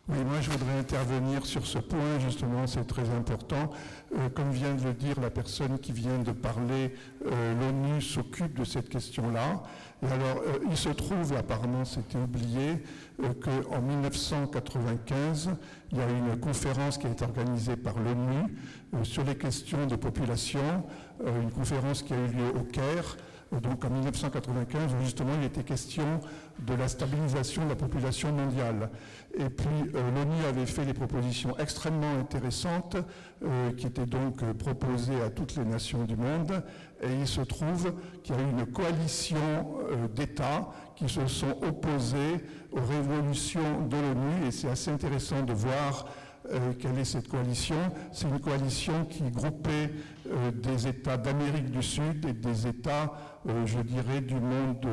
Oui, moi je voudrais intervenir sur ce point, justement, c'est très important. Comme vient de le dire la personne qui vient de parler, l'ONU s'occupe de cette question-là. Et alors, il se trouve, apparemment c'était oublié, qu'en 1995, il y a eu une conférence qui a été organisée par l'ONU sur les questions de population, une conférence qui a eu lieu au Caire, donc en 1995, où justement il était question de la stabilisation de la population mondiale. Et puis l'ONU avait fait des propositions extrêmement intéressantes qui étaient donc proposées à toutes les nations du monde. Et il se trouve qu'il y a eu une coalition d'États qui se sont opposés aux résolutions de l'ONU. Et c'est assez intéressant de voir quelle est cette coalition. C'est une coalition qui groupait des États d'Amérique du Sud et des États, je dirais, du monde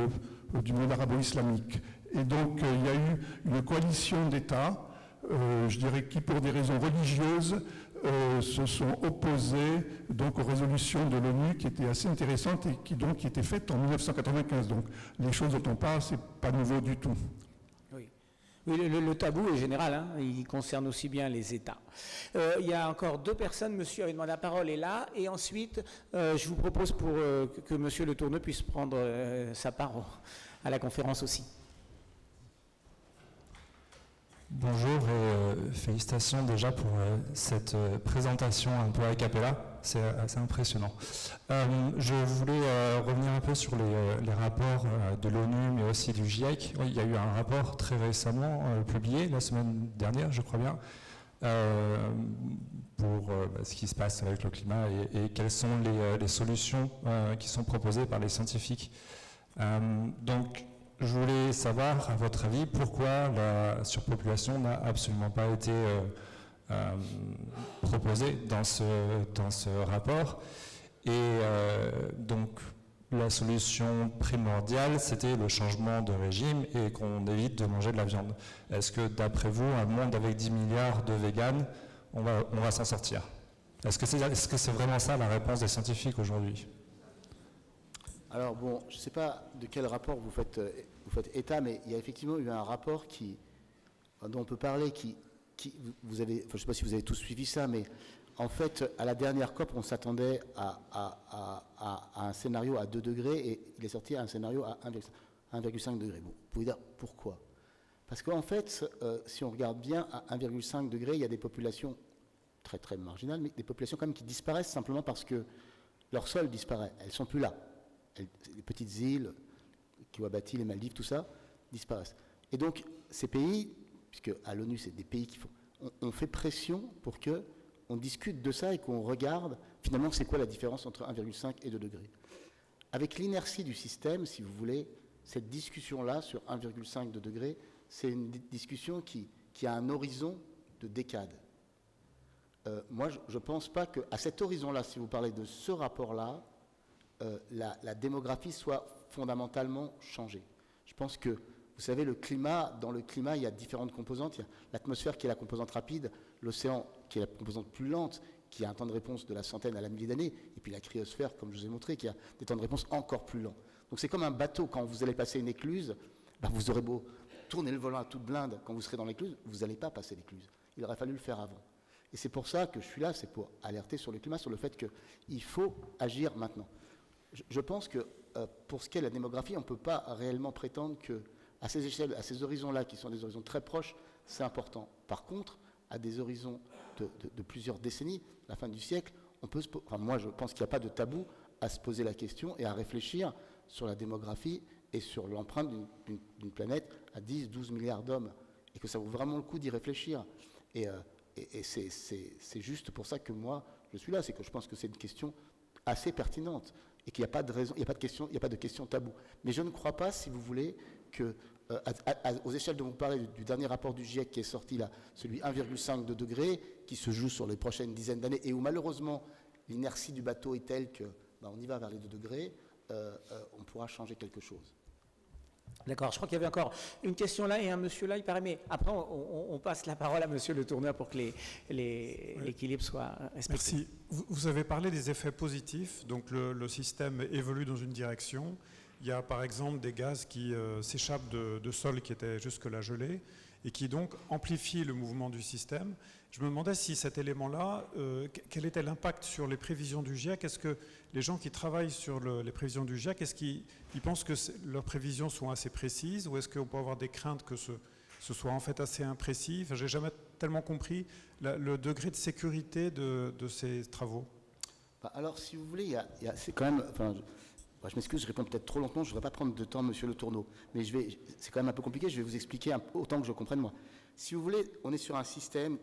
arabo-islamique. Et donc, il y a eu une coalition d'États, je dirais, qui, pour des raisons religieuses, se sont opposés donc, aux résolutions de l'ONU qui étaient assez intéressantes et qui étaient faites en 1995. Donc, les choses dont on parle, ce n'est pas nouveau du tout. Oui, le tabou est général, hein, il concerne aussi bien les États. Il y a encore 2 personnes, monsieur avait demandé la parole est là, et ensuite je vous propose que monsieur Le Tourneux puisse prendre sa part à la conférence aussi. Bonjour et félicitations déjà pour cette présentation un peu a cappella, c'est assez impressionnant. Je voulais revenir un peu sur les rapports de l'ONU mais aussi du GIEC. Il y a eu un rapport très récemment publié la semaine dernière, je crois bien, pour ce qui se passe avec le climat et quelles sont les solutions qui sont proposées par les scientifiques. Donc, je voulais savoir, à votre avis, pourquoi la surpopulation n'a absolument pas été proposée dans ce rapport. Et donc, la solution primordiale, c'était le changement de régime et qu'on évite de manger de la viande. Est-ce que, d'après vous, un monde avec 10 milliards de véganes, on va s'en sortir? Est-ce que c'est vraiment ça la réponse des scientifiques aujourd'hui? Alors bon, je ne sais pas de quel rapport vous faites état, mais il y a effectivement eu un rapport dont on peut parler, vous avez, enfin, je ne sais pas si vous avez tous suivi ça, mais en fait, à la dernière COP, on s'attendait à un scénario à 2 degrés et il est sorti à un scénario à 1,5 degré. Bon, vous pouvez dire pourquoi? Parce qu'en fait, si on regarde bien, à 1,5 degré, il y a des populations très très marginales, mais des populations quand même qui disparaissent simplement parce que leur sol disparaît, elles ne sont plus là. Les petites îles, Kiribati, les Maldives, tout ça, disparaissent. Et donc, ces pays, puisque à l'ONU, c'est des pays qui font... On fait pression pour qu'on discute de ça et qu'on regarde, finalement, c'est quoi la différence entre 1,5 et 2 degrés. Avec l'inertie du système, si vous voulez, cette discussion-là sur 1,5, 2 degrés, c'est une discussion qui a un horizon de décades. Moi, je ne pense pas qu'à cet horizon-là, si vous parlez de ce rapport-là, la démographie soit fondamentalement changée. Je pense que, vous savez, dans le climat, il y a différentes composantes. Il y a l'atmosphère qui est la composante rapide, l'océan qui est la composante plus lente, qui a un temps de réponse de la centaine à la millier d'années, et puis la cryosphère, comme je vous ai montré, qui a des temps de réponse encore plus lents. Donc c'est comme un bateau, quand vous allez passer une écluse, vous aurez beau tourner le volant à toute blinde, quand vous serez dans l'écluse, vous n'allez pas passer l'écluse. Il aurait fallu le faire avant. Et c'est pour ça que je suis là, c'est pour alerter sur le climat, sur le fait qu'il faut agir maintenant. Je pense que pour ce qui est de la démographie, on ne peut pas réellement prétendre qu'à ces échelles, à ces horizons-là, qui sont des horizons très proches, c'est important. Par contre, à des horizons de plusieurs décennies, la fin du siècle, moi je pense qu'il n'y a pas de tabou à se poser la question et à réfléchir sur la démographie et sur l'empreinte d'une planète à 10, 12 milliards d'hommes, et que ça vaut vraiment le coup d'y réfléchir. Et c'est juste pour ça que moi, je suis là, c'est que je pense que c'est une question assez pertinente et qu'il n'y a pas de raison, il n'y a pas de question tabou. Mais je ne crois pas, si vous voulez, que aux échelles dont vous parlez du dernier rapport du GIEC qui est sorti là, celui 1,5 degrés, qui se joue sur les prochaines dizaines d'années et où malheureusement l'inertie du bateau est telle que on y va vers les 2 degrés, on pourra changer quelque chose. D'accord, je crois qu'il y avait encore une question là et un monsieur là, il paraît, mais après on passe la parole à monsieur Le Tourneur pour que l'équilibre soit respecté. Merci. Vous avez parlé des effets positifs, donc le système évolue dans une direction. Il y a par exemple des gaz qui s'échappent de sols qui étaient jusque-là gelés et qui donc amplifient le mouvement du système. Je me demandais si cet élément-là, quel était l'impact sur les prévisions du GIEC? Est-ce que les gens qui travaillent sur les prévisions du GIEC, est-ce qu'ils pensent que leurs prévisions sont assez précises ou est-ce qu'on peut avoir des craintes que ce soit en fait assez imprécis? Enfin, j'ai jamais tellement compris le degré de sécurité de ces travaux. Alors, si vous voulez, c'est quand même... je m'excuse, je réponds peut-être trop lentement, je ne voudrais pas prendre de temps, monsieur Le Tourneau, mais c'est quand même un peu compliqué, je vais vous expliquer autant que je comprenne moi. Si vous voulez, on est sur un système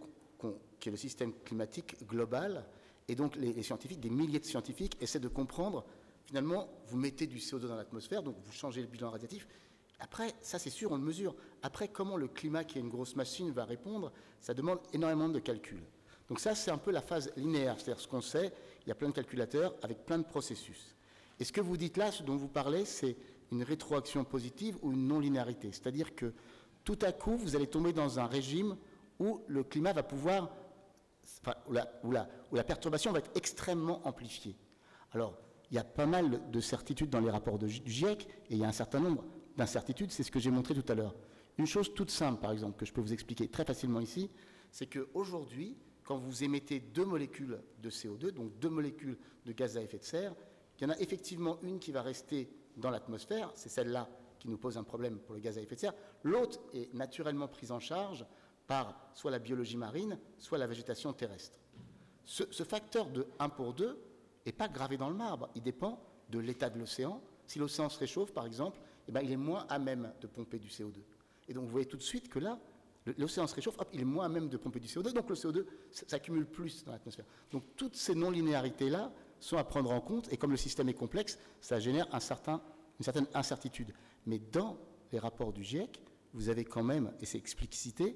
qui est le système climatique global, et donc les scientifiques, des milliers de scientifiques, essaient de comprendre, finalement, vous mettez du CO2 dans l'atmosphère, donc vous changez le bilan radiatif. Après, ça c'est sûr, on le mesure. Après, comment le climat, qui est une grosse machine, va répondre, ça demande énormément de calculs. Donc ça, c'est un peu la phase linéaire, c'est-à-dire ce qu'on sait, il y a plein de calculateurs avec plein de processus. Et ce que vous dites là, ce dont vous parlez, c'est une rétroaction positive ou une non-linéarité. C'est-à-dire que tout à coup, vous allez tomber dans un régime où le climat va pouvoir, enfin, où la perturbation va être extrêmement amplifiée. Alors, il y a pas mal de certitudes dans les rapports du GIEC, et il y a un certain nombre d'incertitudes, c'est ce que j'ai montré tout à l'heure. Une chose toute simple, par exemple, que je peux vous expliquer très facilement ici, c'est qu'aujourd'hui, quand vous émettez 2 molécules de CO2, donc 2 molécules de gaz à effet de serre, il y en a effectivement une qui va rester dans l'atmosphère, c'est celle-là qui nous pose un problème pour le gaz à effet de serre. L'autre est naturellement prise en charge par soit la biologie marine, soit la végétation terrestre. Ce facteur de 1 pour 2 n'est pas gravé dans le marbre, il dépend de l'état de l'océan. Si l'océan se réchauffe, par exemple, eh bien, il est moins à même de pomper du CO2. Et donc vous voyez tout de suite que là, l'océan se réchauffe, hop, il est moins à même de pomper du CO2, donc le CO2 s'accumule plus dans l'atmosphère. Donc toutes ces non-linéarités-là sont à prendre en compte, et comme le système est complexe, ça génère une certaine incertitude. Mais dans les rapports du GIEC, vous avez quand même, et c'est explicité,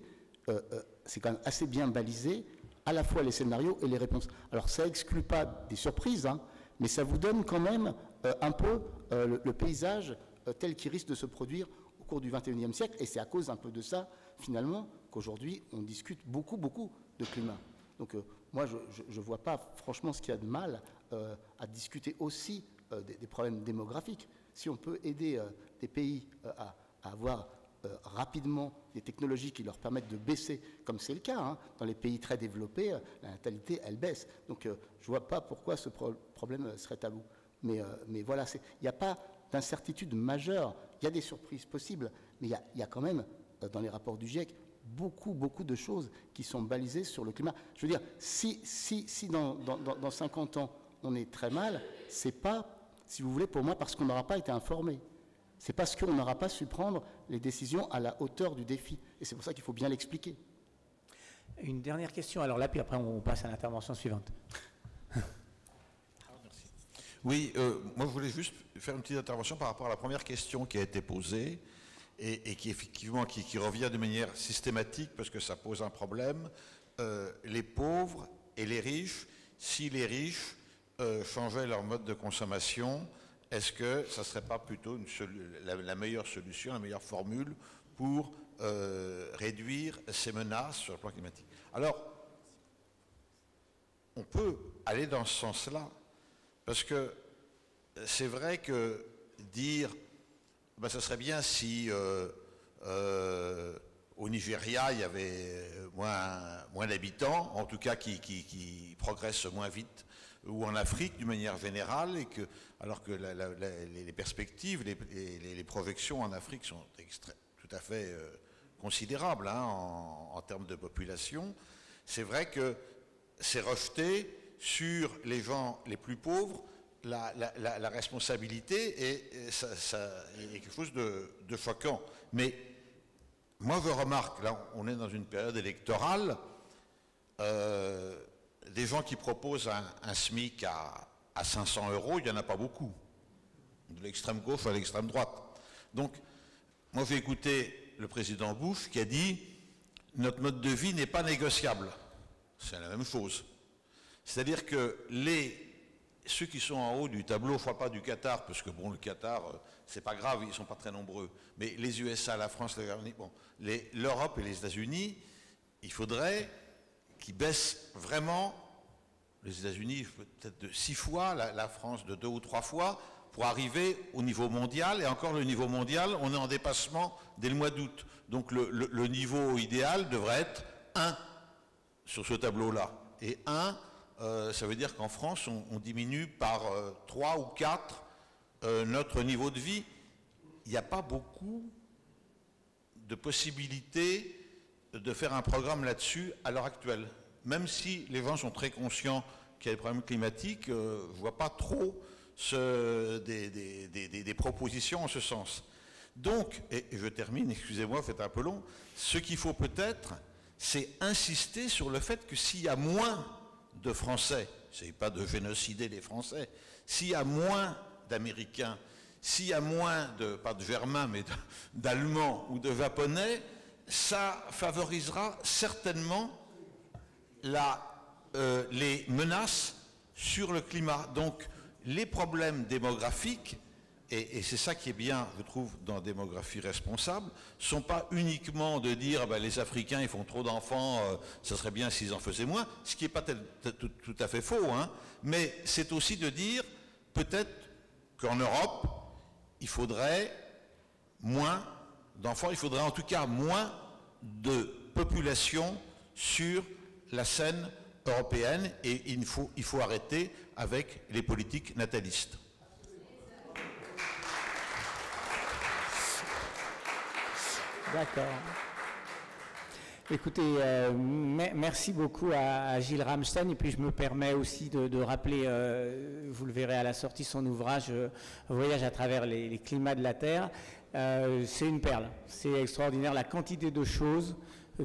c'est quand même assez bien balisé, à la fois les scénarios et les réponses. Alors ça n'exclut pas des surprises, hein, mais ça vous donne quand même un peu le paysage tel qu'il risque de se produire au cours du XXIe siècle, et c'est à cause un peu de ça, finalement, qu'aujourd'hui, on discute beaucoup de climat. Donc moi, je ne vois pas franchement ce qu'il y a de mal à discuter aussi des problèmes démographiques. Si on peut aider des pays à avoir rapidement des technologies qui leur permettent de baisser, comme c'est le cas, hein, dans les pays très développés, la natalité, elle baisse. Donc je ne vois pas pourquoi ce problème serait tabou. Mais voilà, il n'y a pas d'incertitude majeure. Il y a des surprises possibles, mais il y a quand même, dans les rapports du GIEC, beaucoup de choses qui sont balisées sur le climat. Je veux dire, si dans 50 ans, on est très mal, c'est pas, si vous voulez, pour moi, parce qu'on n'aura pas été informé. C'est parce qu'on n'aura pas su prendre les décisions à la hauteur du défi. Et c'est pour ça qu'il faut bien l'expliquer. Une dernière question, alors là, puis après on passe à l'intervention suivante. Oui, moi je voulais juste faire une petite intervention par rapport à la première question qui a été posée et qui effectivement qui revient de manière systématique parce que ça pose un problème. Les pauvres et les riches, si les riches changeaient leur mode de consommation, est-ce que ça ne serait pas plutôt la meilleure solution, la meilleure formule pour réduire ces menaces sur le plan climatique? Alors, on peut aller dans ce sens-là, parce que c'est vrai que dire, ben, ça serait bien si au Nigeria, il y avait moins d'habitants, en tout cas qui progressent moins vite, ou en Afrique d'une manière générale, et que, alors que les perspectives, les projections en Afrique sont tout à fait considérables hein, en termes de population, c'est vrai que c'est rejeté sur les gens les plus pauvres la responsabilité, et ça est quelque chose de choquant. Mais moi je remarque, là on est dans une période électorale, des gens qui proposent un SMIC à 500 €, il n'y en a pas beaucoup, de l'extrême gauche à l'extrême droite. Donc, moi j'ai écouté le président Bush qui a dit « notre mode de vie n'est pas négociable ». C'est la même chose. C'est-à-dire que ceux qui sont en haut du tableau, je ne parle pas du Qatar, parce que bon, le Qatar, c'est pas grave, ils ne sont pas très nombreux, mais les USA, la France, l'Europe et les États-Unis, il faudrait qu'ils baissent vraiment, les États-Unis peut-être de 6 fois, la France de 2 ou 3 fois, pour arriver au niveau mondial, et encore le niveau mondial, on est en dépassement dès le mois d'août. Donc le niveau idéal devrait être 1 sur ce tableau-là. Et 1, ça veut dire qu'en France, on diminue par 3 ou 4 notre niveau de vie. Il n'y a pas beaucoup de possibilités de faire un programme là-dessus à l'heure actuelle. Même si les gens sont très conscients qu'il y a des problèmes climatiques, je ne vois pas trop des propositions en ce sens. Donc, et je termine, excusez-moi, c'est un peu long, ce qu'il faut peut-être, c'est insister sur le fait que s'il y a moins de Français, c'est pas de génocider les Français, s'il y a moins d'Américains, s'il y a moins de, pas de Germains, mais d'Allemands ou de Japonais, ça favorisera certainement les menaces sur le climat. Donc, les problèmes démographiques, et c'est ça qui est bien, je trouve, dans la démographie responsable, ne sont pas uniquement de dire les Africains ils font trop d'enfants, ça serait bien s'ils en faisaient moins, ce qui n'est pas tout à fait faux, hein, mais c'est aussi de dire peut-être qu'en Europe, il faudrait moins d'enfants, il faudrait en tout cas moins de population sur la scène européenne, et il faut arrêter avec les politiques natalistes. D'accord. Écoutez, merci beaucoup à Gilles Ramstein, et puis je me permets aussi de rappeler, vous le verrez à la sortie, son ouvrage « Voyage à travers les climats de la Terre ». C'est une perle, c'est extraordinaire la quantité de choses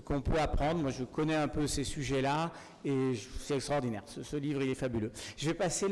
qu'on peut apprendre. Moi je connais un peu ces sujets-là et c'est extraordinaire, ce livre il est fabuleux. Je vais passer